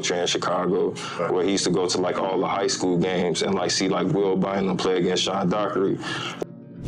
culture in Chicago, where he used to go to like all the high school games and like see like Will Bynum play against Sean Dockery.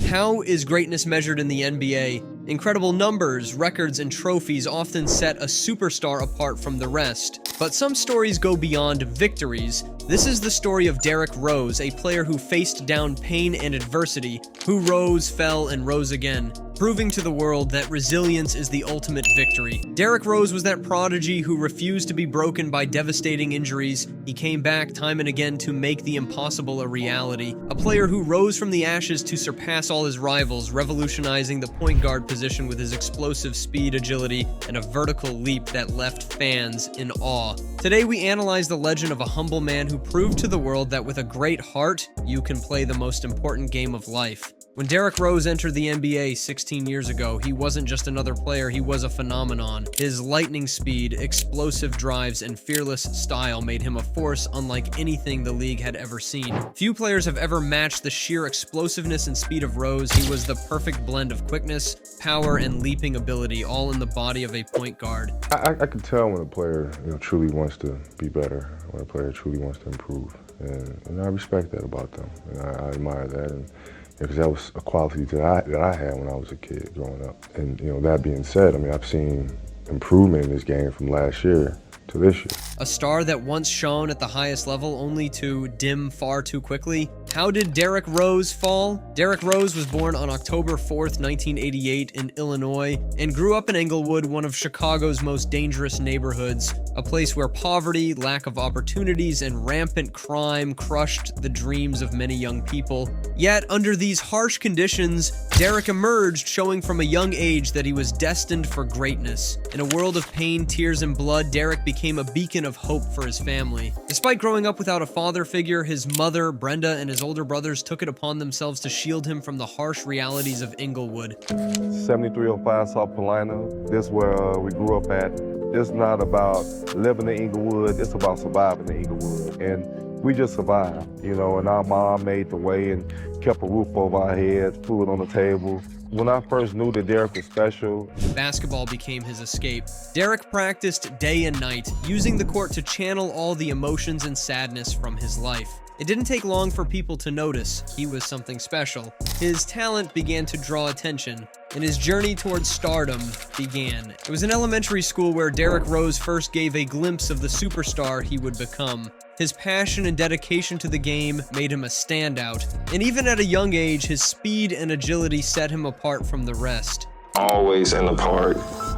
How is greatness measured in the NBA? Incredible numbers, records, and trophies often set a superstar apart from the rest. But some stories go beyond victories. This is the story of Derrick Rose, a player who faced down pain and adversity, who rose, fell, and rose again, proving to the world that resilience is the ultimate victory. Derrick Rose was that prodigy who refused to be broken by devastating injuries. He came back time and again to make the impossible a reality. A player who rose from the ashes to surpass all his rivals, revolutionizing the point guard position with his explosive speed, agility, and a vertical leap that left fans in awe. Today we analyze the legend of a humble man who proved to the world that with a great heart, you can play the most important game of life. When Derrick Rose entered the NBA 16 years ago, he wasn't just another player, he was a phenomenon. His lightning speed, explosive drives, and fearless style made him a force unlike anything the league had ever seen. Few players have ever matched the sheer explosiveness and speed of Rose. He was the perfect blend of quickness, power, and leaping ability, all in the body of a point guard. I can tell when a player truly wants to be better, when a player truly wants to improve. And I respect that about them, and I admire that. And because that was a quality that I had when I was a kid growing up. And that being said, I mean, I've seen improvement in this game from last year to this year. A star that once shone at the highest level only to dim far too quickly. How did Derrick Rose fall? Derrick Rose was born on October 4th, 1988 in Illinois and grew up in Englewood, one of Chicago's most dangerous neighborhoods, a place where poverty, lack of opportunities, and rampant crime crushed the dreams of many young people. Yet, under these harsh conditions, Derrick emerged, showing from a young age that he was destined for greatness. In a world of pain, tears, and blood, Derrick became a beacon of hope for his family. Despite growing up without a father figure, his mother, Brenda, and his older brothers took it upon themselves to shield him from the harsh realities of Englewood. 7305 South Carolina, this is where we grew up at. It's not about living in Englewood, it's about surviving in Englewood. And we just survived, and our mom made the way and kept a roof over our heads, food on the table. When I first knew that Derrick was special, basketball became his escape. Derrick practiced day and night, using the court to channel all the emotions and sadness from his life. It didn't take long for people to notice he was something special. His talent began to draw attention, and his journey towards stardom began. It was in elementary school where Derrick Rose first gave a glimpse of the superstar he would become. His passion and dedication to the game made him a standout, and even at a young age, his speed and agility set him apart from the rest. Always in the park,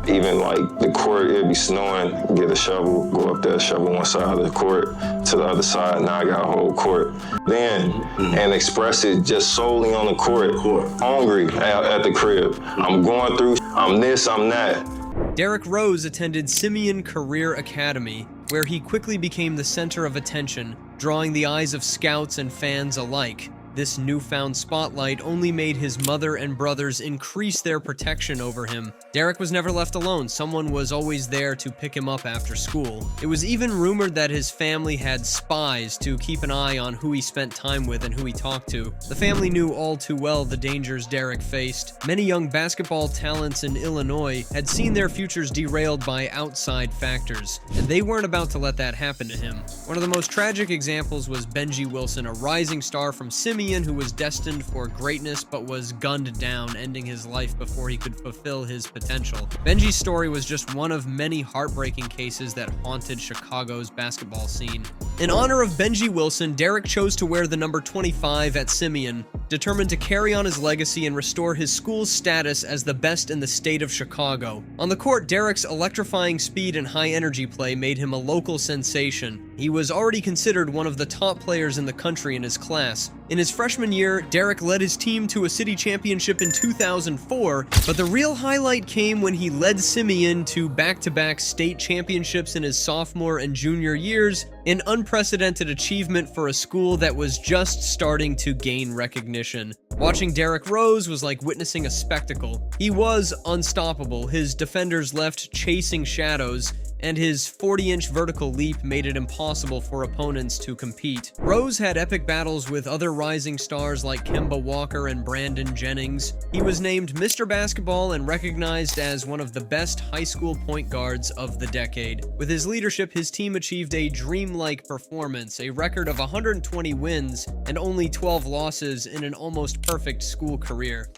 even like the court, it'd be snowing, get a shovel, go up there, shovel one side of the court to the other side, now I got a whole court. Then, and express it just solely on the court, hungry at the crib. I'm going through, I'm this, I'm that. Derrick Rose attended Simeon Career Academy, where he quickly became the center of attention, drawing the eyes of scouts and fans alike. This newfound spotlight only made his mother and brothers increase their protection over him. Derrick was never left alone. Someone was always there to pick him up after school. It was even rumored that his family had spies to keep an eye on who he spent time with and who he talked to. The family knew all too well the dangers Derrick faced. Many young basketball talents in Illinois had seen their futures derailed by outside factors, and they weren't about to let that happen to him. One of the most tragic examples was Benji Wilson, a rising star from Simeon who was destined for greatness but was gunned down, ending his life before he could fulfill his potential. Benji's story was just one of many heartbreaking cases that haunted Chicago's basketball scene. In honor of Benji Wilson, Derrick chose to wear the number 25 at Simeon, determined to carry on his legacy and restore his school's status as the best in the state of Chicago. On the court, Derrick's electrifying speed and high energy play made him a local sensation. He was already considered one of the top players in the country in his class. In his freshman year, Derrick led his team to a city championship in 2004, but the real highlight came when he led Simeon to back-to-back state championships in his sophomore and junior years, an unprecedented achievement for a school that was just starting to gain recognition. Watching Derrick Rose was like witnessing a spectacle. He was unstoppable, his defenders left chasing shadows, and his 40-inch vertical leap made it impossible for opponents to compete. Rose had epic battles with other rising stars like Kemba Walker and Brandon Jennings. He was named Mr. Basketball and recognized as one of the best high school point guards of the decade. With his leadership, his team achieved a dreamlike performance, a record of 120 wins and only 12 losses in an almost perfect school career.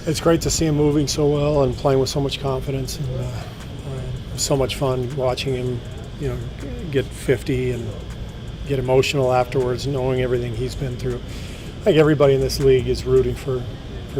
It's great to see him moving so well and playing with so much confidence, and it was so much fun watching him, get 50 and get emotional afterwards, knowing everything he's been through. I think everybody in this league is rooting for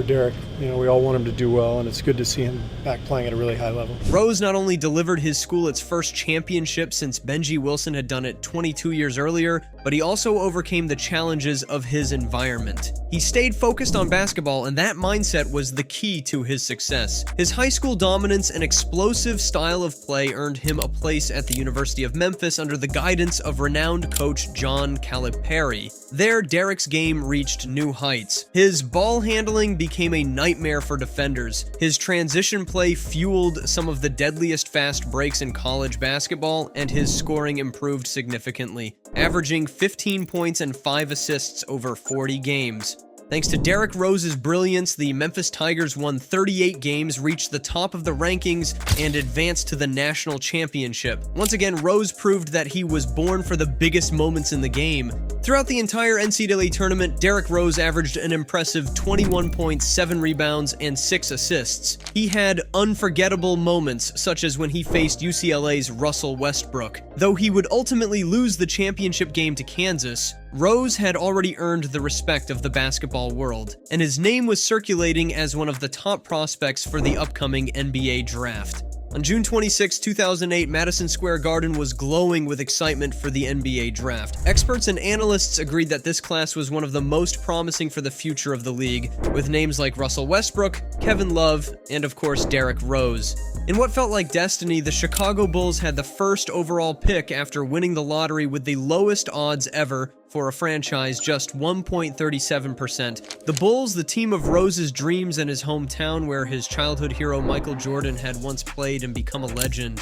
Derrick. We all want him to do well, and it's good to see him back playing at a really high level. Rose not only delivered his school its first championship since Benji Wilson had done it 22 years earlier, but he also overcame the challenges of his environment. He stayed focused on basketball, and that mindset was the key to his success. His high school dominance and explosive style of play earned him a place at the University of Memphis under the guidance of renowned coach John Calipari. There, Derrick's game reached new heights. His ball handling became a nightmare for defenders. His transition play fueled some of the deadliest fast breaks in college basketball, and his scoring improved significantly, averaging 15 points and 5 assists over 40 games. Thanks to Derrick Rose's brilliance, the Memphis Tigers won 38 games, reached the top of the rankings, and advanced to the national championship. Once again, Rose proved that he was born for the biggest moments in the game. Throughout the entire NCAA tournament, Derrick Rose averaged an impressive 21 points, 7 rebounds, and 6 assists. He had unforgettable moments, such as when he faced UCLA's Russell Westbrook. Though he would ultimately lose the championship game to Kansas, Rose had already earned the respect of the basketball world, and his name was circulating as one of the top prospects for the upcoming NBA draft. On June 26, 2008, Madison Square Garden was glowing with excitement for the NBA draft. Experts and analysts agreed that this class was one of the most promising for the future of the league, with names like Russell Westbrook, Kevin Love, and of course Derrick Rose. In what felt like destiny, the Chicago Bulls had the first overall pick after winning the lottery with the lowest odds ever for a franchise, just 1.37%. The Bulls, the team of Rose's dreams and his hometown where his childhood hero Michael Jordan had once played and become a legend.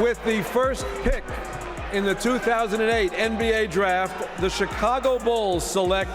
With the first pick in the 2008 NBA Draft, the Chicago Bulls select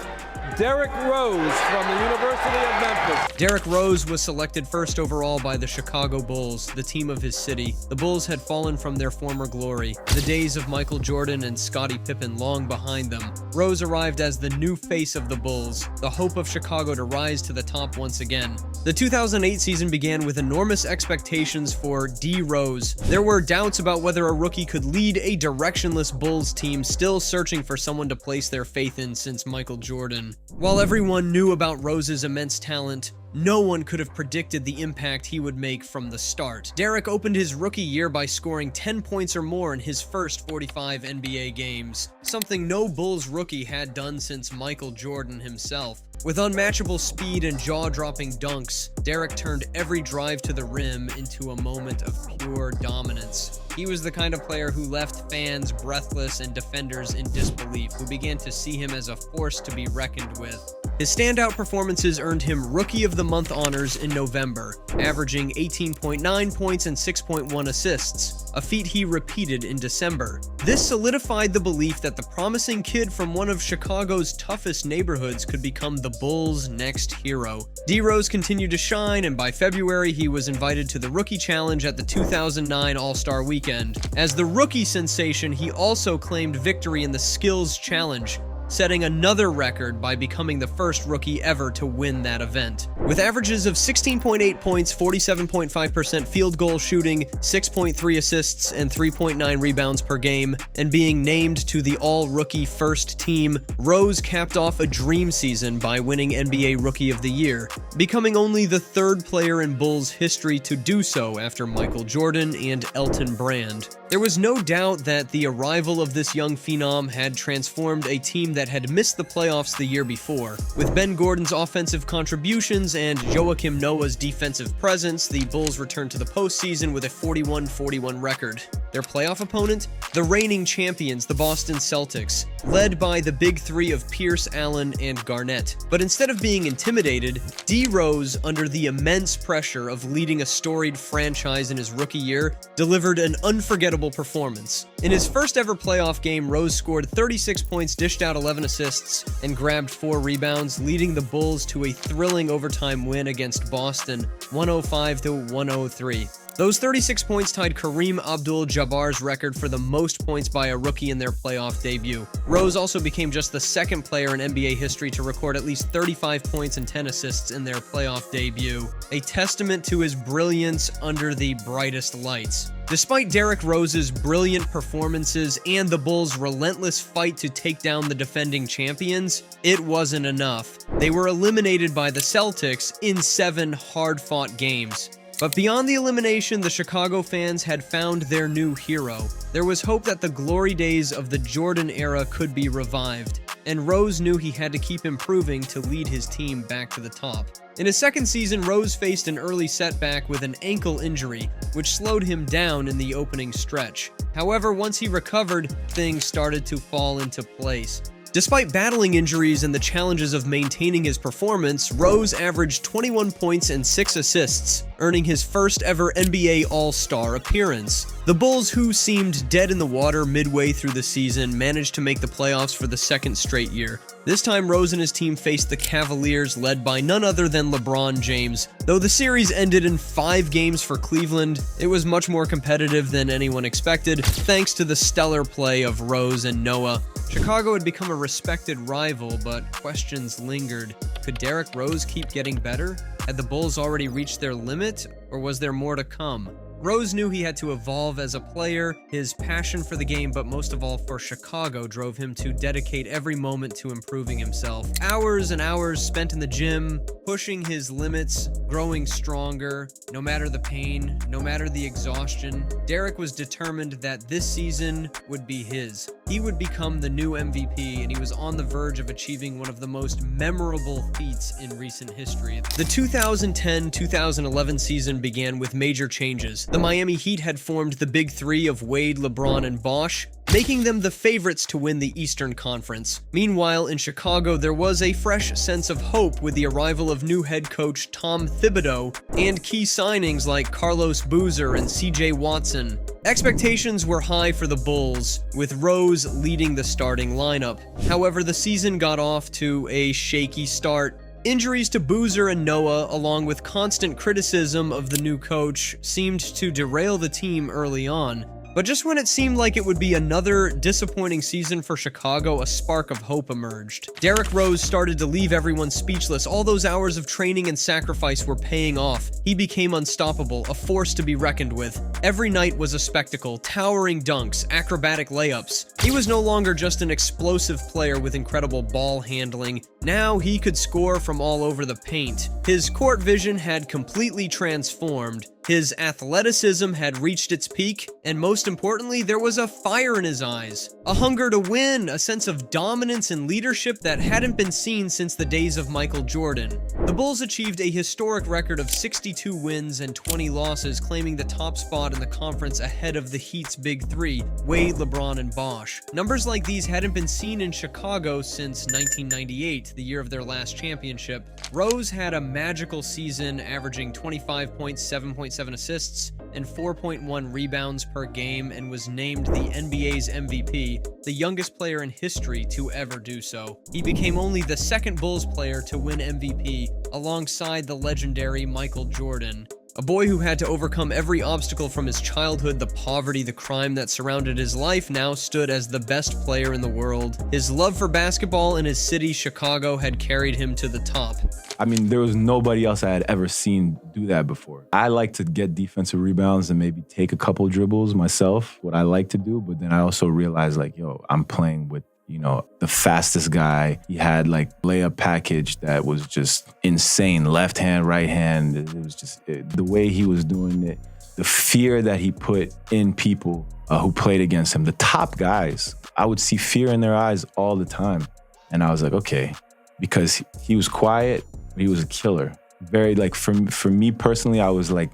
Derrick Rose from the University of Memphis. Derrick Rose was selected first overall by the Chicago Bulls, the team of his city. The Bulls had fallen from their former glory, the days of Michael Jordan and Scottie Pippen long behind them. Rose arrived as the new face of the Bulls, the hope of Chicago to rise to the top once again. The 2008 season began with enormous expectations for D. Rose. There were doubts about whether a rookie could lead a directionless Bulls team still searching for someone to place their faith in since Michael Jordan. While everyone knew about Rose's immense talent, no one could have predicted the impact he would make from the start. Derrick opened his rookie year by scoring 10 points or more in his first 45 NBA games, something no Bulls rookie had done since Michael Jordan himself. With unmatchable speed and jaw-dropping dunks, Derrick turned every drive to the rim into a moment of pure dominance. He was the kind of player who left fans breathless and defenders in disbelief, who began to see him as a force to be reckoned with. His standout performances earned him Rookie of the Month honors in November, averaging 18.9 points and 6.1 assists, a feat he repeated in December. This solidified the belief that the promising kid from one of Chicago's toughest neighborhoods could become the Bulls' next hero. D. Rose continued to shine, and by February he was invited to the Rookie Challenge at the 2009 All-Star Weekend. As the rookie sensation, he also claimed victory in the Skills Challenge, setting another record by becoming the first rookie ever to win that event. With averages of 16.8 points, 47.5% field goal shooting, 6.3 assists, and 3.9 rebounds per game, and being named to the All-Rookie First Team, Rose capped off a dream season by winning NBA Rookie of the Year, becoming only the third player in Bulls history to do so after Michael Jordan and Elton Brand. There was no doubt that the arrival of this young phenom had transformed a team that had missed the playoffs the year before. With Ben Gordon's offensive contributions and Joakim Noah's defensive presence, the Bulls returned to the postseason with a 41-41 record. Their playoff opponent? The reigning champions, the Boston Celtics, led by the big three of Pierce, Allen, and Garnett. But instead of being intimidated, D. Rose, under the immense pressure of leading a storied franchise in his rookie year, delivered an unforgettable performance. In his first ever playoff game, Rose scored 36 points, dished out 11 assists, and grabbed 4 rebounds, leading the Bulls to a thrilling overtime win against Boston, 105-103. Those 36 points tied Kareem Abdul-Jabbar's record for the most points by a rookie in their playoff debut. Rose also became just the second player in NBA history to record at least 35 points and 10 assists in their playoff debut, a testament to his brilliance under the brightest lights. Despite Derrick Rose's brilliant performances and the Bulls' relentless fight to take down the defending champions, it wasn't enough. They were eliminated by the Celtics in 7 hard-fought games. But beyond the elimination, the Chicago fans had found their new hero. There was hope that the glory days of the Jordan era could be revived, and Rose knew he had to keep improving to lead his team back to the top. In his second season, Rose faced an early setback with an ankle injury, which slowed him down in the opening stretch. However, once he recovered, things started to fall into place. Despite battling injuries and the challenges of maintaining his performance, Rose averaged 21 points and 6 assists, earning his first ever NBA All-Star appearance. The Bulls, who seemed dead in the water midway through the season, managed to make the playoffs for the second straight year. This time, Rose and his team faced the Cavaliers, led by none other than LeBron James. Though the series ended in 5 games for Cleveland, it was much more competitive than anyone expected, thanks to the stellar play of Rose and Noah. Chicago had become a respected rival, but questions lingered. Could Derrick Rose keep getting better? Had the Bulls already reached their limit, or was there more to come? Rose knew he had to evolve as a player. His passion for the game, but most of all for Chicago, drove him to dedicate every moment to improving himself. Hours and hours spent in the gym, pushing his limits, growing stronger, no matter the pain, no matter the exhaustion. Derrick was determined that this season would be his. He would become the new MVP, and he was on the verge of achieving one of the most memorable feats in recent history. The 2010-2011 season began with major changes. The Miami Heat had formed the big three of Wade, LeBron, and Bosh, making them the favorites to win the Eastern Conference. Meanwhile, in Chicago, there was a fresh sense of hope with the arrival of new head coach Tom Thibodeau and key signings like Carlos Boozer and CJ Watson. Expectations were high for the Bulls, with Rose leading the starting lineup. However, the season got off to a shaky start. Injuries to Boozer and Noah, along with constant criticism of the new coach, seemed to derail the team early on. But just when it seemed like it would be another disappointing season for Chicago, a spark of hope emerged. Derrick Rose started to leave everyone speechless. All those hours of training and sacrifice were paying off. He became unstoppable, a force to be reckoned with. Every night was a spectacle, towering dunks, acrobatic layups. He was no longer just an explosive player with incredible ball handling. Now he could score from all over the paint. His court vision had completely transformed. His athleticism had reached its peak, and most importantly, there was a fire in his eyes. A hunger to win, a sense of dominance and leadership that hadn't been seen since the days of Michael Jordan. The Bulls achieved a historic record of 62 wins and 20 losses, claiming the top spot in the conference ahead of the Heat's big three, Wade, LeBron, and Bosh. Numbers like these hadn't been seen in Chicago since 1998, the year of their last championship. Rose had a magical season, averaging 25 points, 7.7 assists, and 4.1 rebounds per game, and was named the NBA's MVP, the youngest player in history to ever do so. He became only the second Bulls player to win MVP, alongside the legendary Michael Jordan. A boy who had to overcome every obstacle from his childhood, the poverty, the crime that surrounded his life, now stood as the best player in the world. His love for basketball in his city, Chicago, had carried him to the top. I mean, there was nobody else I had ever seen do that before. I like to get defensive rebounds and maybe take a couple dribbles myself, what I like to do, but then I also realized, like, yo, I'm playing with, you know, the fastest guy. He had like layup package that was just insane. Left hand, right hand. It was just the way he was doing it. The fear that he put in people who played against him. The top guys, I would see fear in their eyes all the time. And I was like, okay, because he was quiet, but he was a killer. very like for me personally, I was like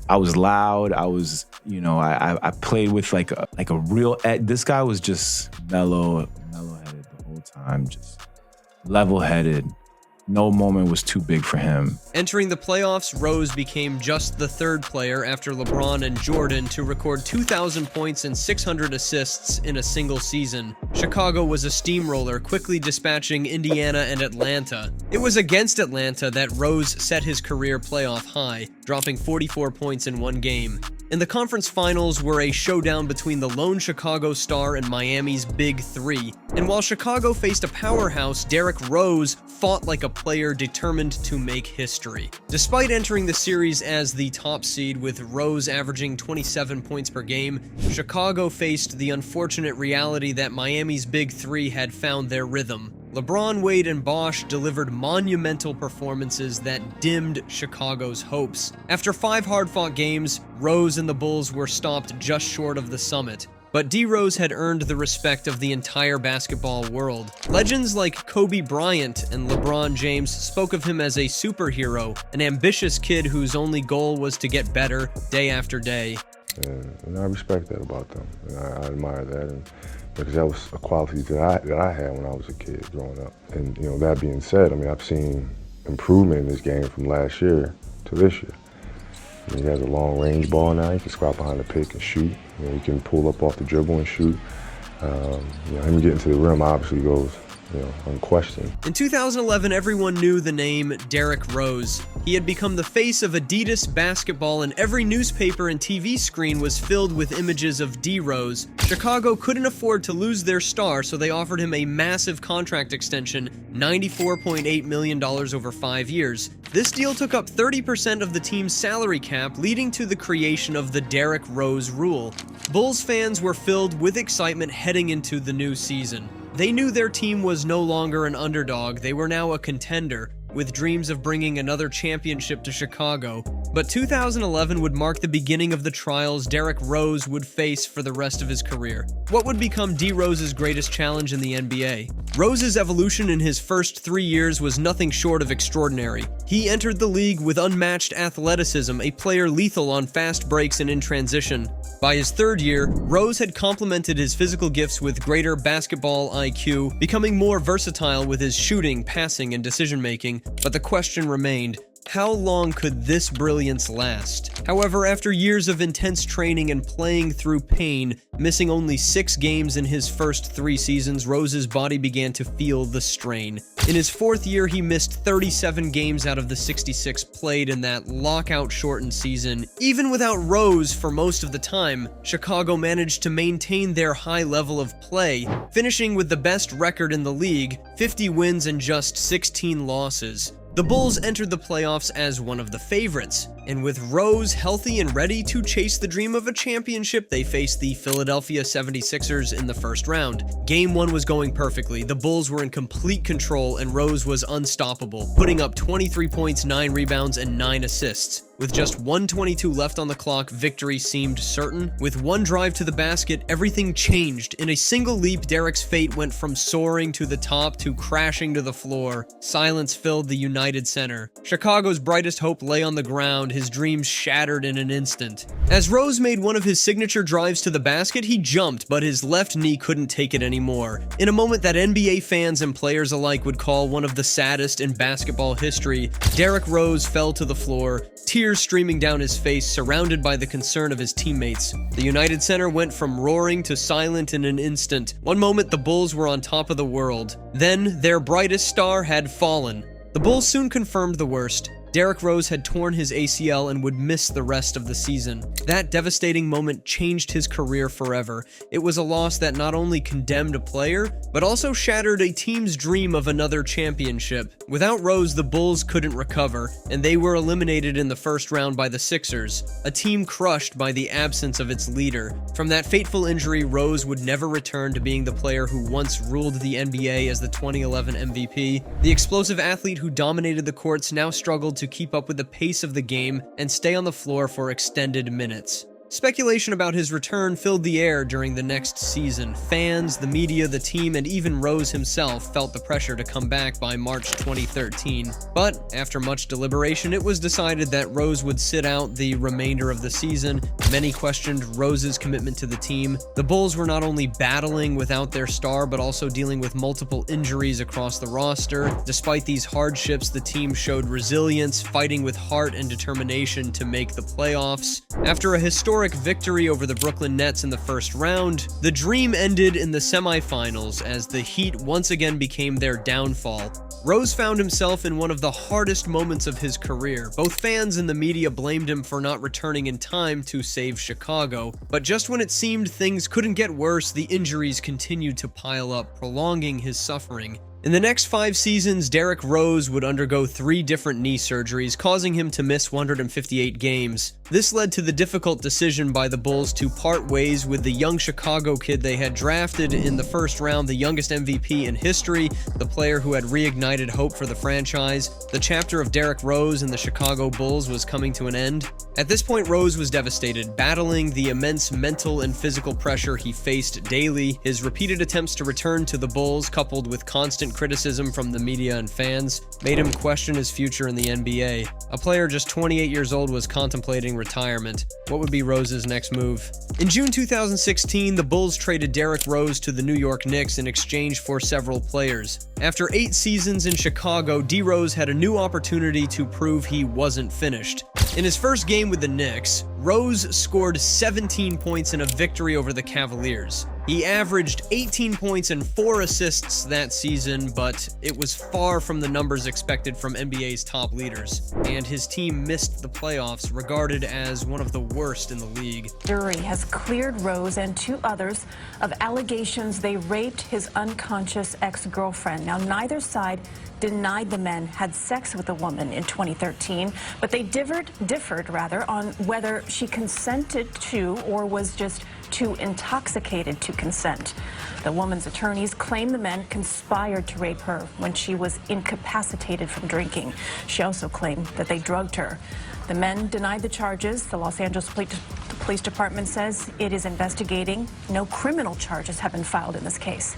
I was loud. I was, you know, I played with like a real this guy was just mellow-headed the whole time, just level-headed. No moment was too big for him. Entering the playoffs, Rose became just the third player after LeBron and Jordan to record 2,000 points and 600 assists in a single season. Chicago was a steamroller, quickly dispatching Indiana and Atlanta. It was against Atlanta that Rose set his career playoff high, dropping 44 points in one game. And the conference finals were a showdown between the lone Chicago star and Miami's Big Three. And while Chicago faced a powerhouse, Derrick Rose fought like a player determined to make history. Despite entering the series as the top seed with Rose averaging 27 points per game, Chicago faced the unfortunate reality that Miami's Big Three had found their rhythm. LeBron, Wade, and Bosh delivered monumental performances that dimmed Chicago's hopes. After 5 hard-fought games, Rose and the Bulls were stopped just short of the summit. But D. Rose had earned the respect of the entire basketball world. Legends like Kobe Bryant and LeBron James spoke of him as a superhero, an ambitious kid whose only goal was to get better day after day. And I respect that about them, and I admire that, and because that was a quality that I had when I was a kid growing up. And you know, that being said, I mean, I've seen improvement in this game from last year to this year. I mean, he has a long range ball now. He can squat behind the pick and shoot. You know, he can pull up off the dribble and shoot. You know, him getting to the rim obviously goes, you know, unquestioned. In 2011, everyone knew the name Derrick Rose. He had become the face of Adidas basketball, and every newspaper and TV screen was filled with images of D. Rose. Chicago couldn't afford to lose their star, so they offered him a massive contract extension, $94.8 million over 5 years. This deal took up 30% of the team's salary cap, leading to the creation of the Derrick Rose rule. Bulls fans were filled with excitement heading into the new season. They knew their team was no longer an underdog, they were now a contender, with dreams of bringing another championship to Chicago. But 2011 would mark the beginning of the trials Derrick Rose would face for the rest of his career. What would become D. Rose's greatest challenge in the NBA? Rose's evolution in his first 3 years was nothing short of extraordinary. He entered the league with unmatched athleticism, a player lethal on fast breaks and in transition. By his third year, Rose had complemented his physical gifts with greater basketball IQ, becoming more versatile with his shooting, passing, and decision-making. But the question remained, how long could this brilliance last? However, after years of intense training and playing through pain, missing only 6 games in his first 3 seasons, Rose's body began to feel the strain. In his 4th year, he missed 37 games out of the 66 played in that lockout-shortened season. Even without Rose for most of the time, Chicago managed to maintain their high level of play, finishing with the best record in the league, 50 wins and just 16 losses. The Bulls entered the playoffs as one of the favorites, and with Rose healthy and ready to chase the dream of a championship, they faced the Philadelphia 76ers in the first round. Game 1 was going perfectly. The Bulls were in complete control, and Rose was unstoppable, putting up 23 points, 9 rebounds, and 9 assists. With just 1:22 left on the clock, victory seemed certain. With one drive to the basket, everything changed. In a single leap, Derrick's fate went from soaring to the top to crashing to the floor. Silence filled the United Center. Chicago's brightest hope lay on the ground, his dreams shattered in an instant. As Rose made one of his signature drives to the basket, he jumped, but his left knee couldn't take it anymore. In a moment that NBA fans and players alike would call one of the saddest in basketball history, Derrick Rose fell to the floor, tears streaming down his face, surrounded by the concern of his teammates. The United Center went from roaring to silent in an instant. One moment the Bulls were on top of the world. Then, their brightest star had fallen. The Bulls soon confirmed the worst. Derrick Rose had torn his ACL and would miss the rest of the season. That devastating moment changed his career forever. It was a loss that not only condemned a player, but also shattered a team's dream of another championship. Without Rose, the Bulls couldn't recover, and they were eliminated in the first round by the Sixers, a team crushed by the absence of its leader. From that fateful injury, Rose would never return to being the player who once ruled the NBA as the 2011 MVP. The explosive athlete who dominated the courts now struggled to keep up with the pace of the game and stay on the floor for extended minutes. Speculation about his return filled the air during the next season. Fans, the media, the team, and even Rose himself felt the pressure to come back by March 2013. But after much deliberation, it was decided that Rose would sit out the remainder of the season. Many questioned Rose's commitment to the team. The Bulls were not only battling without their star, but also dealing with multiple injuries across the roster. Despite these hardships, the team showed resilience, fighting with heart and determination to make the playoffs. After a historic victory over the Brooklyn Nets in the first round, the dream ended in the semifinals as the Heat once again became their downfall. Rose found himself in one of the hardest moments of his career. Both fans and the media blamed him for not returning in time to save Chicago, but just when it seemed things couldn't get worse, the injuries continued to pile up, prolonging his suffering. In the next 5 seasons, Derrick Rose would undergo 3 different knee surgeries, causing him to miss 158 games. This led to the difficult decision by the Bulls to part ways with the young Chicago kid they had drafted in the first round, the youngest MVP in history, the player who had reignited hope for the franchise. The chapter of Derrick Rose and the Chicago Bulls was coming to an end. At this point, Rose was devastated, battling the immense mental and physical pressure he faced daily. His repeated attempts to return to the Bulls, coupled with constant criticism from the media and fans, made him question his future in the NBA. A player just 28 years old was contemplating retirement. What would be Rose's next move? In June 2016, the Bulls traded Derrick Rose to the New York Knicks in exchange for several players. After 8 seasons in Chicago, D-Rose had a new opportunity to prove he wasn't finished. In his first game with the Knicks, Rose scored 17 points in a victory over the Cavaliers. He averaged 18 points and 4 assists that season, but it was far from the numbers expected from NBA's top leaders, and his team missed the playoffs, regarded as one of the worst in the league. Jury has cleared Rose and 2 others of allegations they raped his unconscious ex-girlfriend. Now, neither side denied the men had sex with the woman in 2013, but they differed on whether she consented to or was just too intoxicated to consent. The woman's attorneys claim the men conspired to rape her when she was incapacitated from drinking. She also claimed that they drugged her. The men denied the charges. The Los Angeles Police Department says it is investigating. No criminal charges have been filed in this case.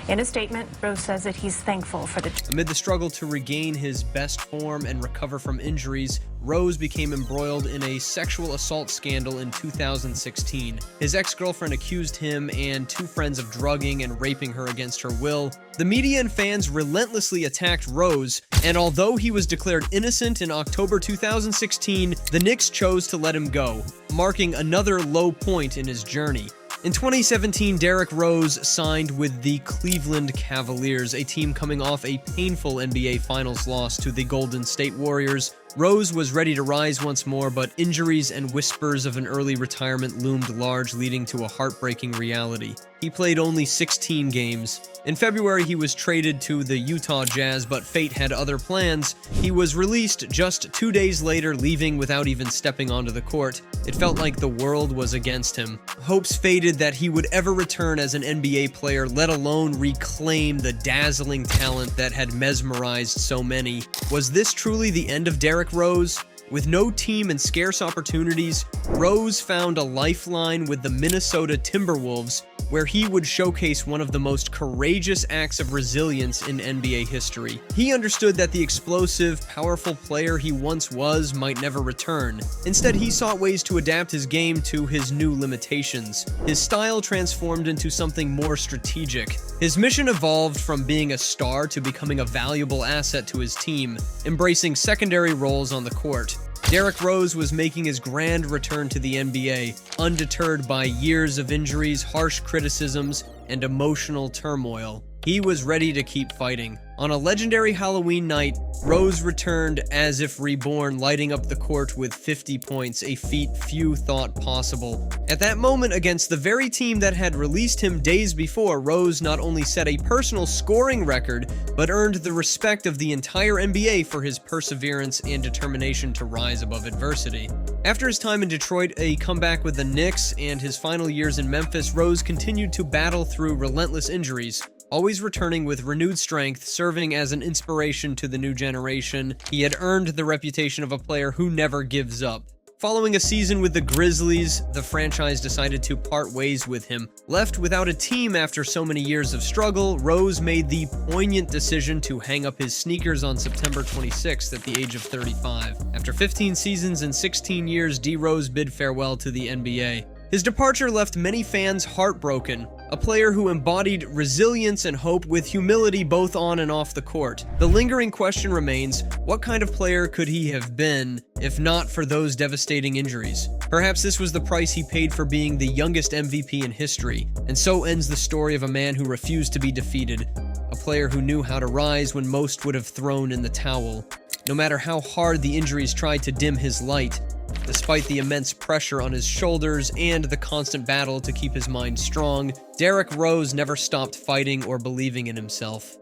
In a statement, Rose says that he's thankful for the... Amid the struggle to regain his best form and recover from injuries, Rose became embroiled in a sexual assault scandal in 2016. His ex-girlfriend accused him and 2 friends of drugging and raping her against her will. The media and fans relentlessly attacked Rose, and although he was declared innocent in October 2016, the Knicks chose to let him go, marking another low point in his journey. In 2017, Derrick Rose signed with the Cleveland Cavaliers, a team coming off a painful NBA Finals loss to the Golden State Warriors. Rose was ready to rise once more, but injuries and whispers of an early retirement loomed large, leading to a heartbreaking reality. He played only 16 games. In February, he was traded to the Utah Jazz, but fate had other plans. He was released just 2 days later, leaving without even stepping onto the court. It felt like the world was against him. Hopes faded that he would ever return as an NBA player, let alone reclaim the dazzling talent that had mesmerized so many. Was this truly the end of Derrick Rose? With no team and scarce opportunities, Rose found a lifeline with the Minnesota Timberwolves, where he would showcase one of the most courageous acts of resilience in NBA history. He understood that the explosive, powerful player he once was might never return. Instead, he sought ways to adapt his game to his new limitations. His style transformed into something more strategic. His mission evolved from being a star to becoming a valuable asset to his team, embracing secondary roles on the court. Derrick Rose was making his grand return to the NBA, undeterred by years of injuries, harsh criticisms, and emotional turmoil. He was ready to keep fighting. On a legendary Halloween night, Rose returned as if reborn, lighting up the court with 50 points, a feat few thought possible. At that moment, against the very team that had released him days before, Rose not only set a personal scoring record, but earned the respect of the entire NBA for his perseverance and determination to rise above adversity. After his time in Detroit, a comeback with the Knicks, and his final years in Memphis, Rose continued to battle through relentless injuries, always returning with renewed strength, serving as an inspiration to the new generation. He had earned the reputation of a player who never gives up. Following a season with the Grizzlies, the franchise decided to part ways with him. Left without a team after so many years of struggle, Rose made the poignant decision to hang up his sneakers on September 26th at the age of 35. After 15 seasons and 16 years, D. Rose bid farewell to the NBA. His departure left many fans heartbroken, a player who embodied resilience and hope with humility both on and off the court. The lingering question remains, what kind of player could he have been if not for those devastating injuries? Perhaps this was the price he paid for being the youngest MVP in history, and so ends the story of a man who refused to be defeated, a player who knew how to rise when most would have thrown in the towel. No matter how hard the injuries tried to dim his light, despite the immense pressure on his shoulders and the constant battle to keep his mind strong, Derrick Rose never stopped fighting or believing in himself.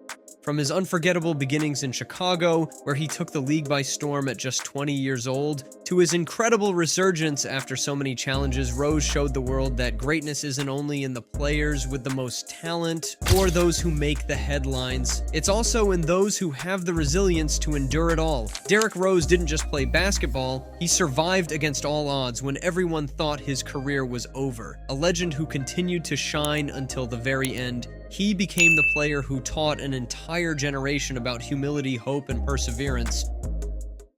From his unforgettable beginnings in Chicago, where he took the league by storm at just 20 years old, to his incredible resurgence after so many challenges, Rose showed the world that greatness isn't only in the players with the most talent or those who make the headlines. It's also in those who have the resilience to endure it all. Derrick Rose didn't just play basketball, he survived against all odds when everyone thought his career was over. A legend who continued to shine until the very end. He became the player who taught an entire generation about humility, hope, and perseverance.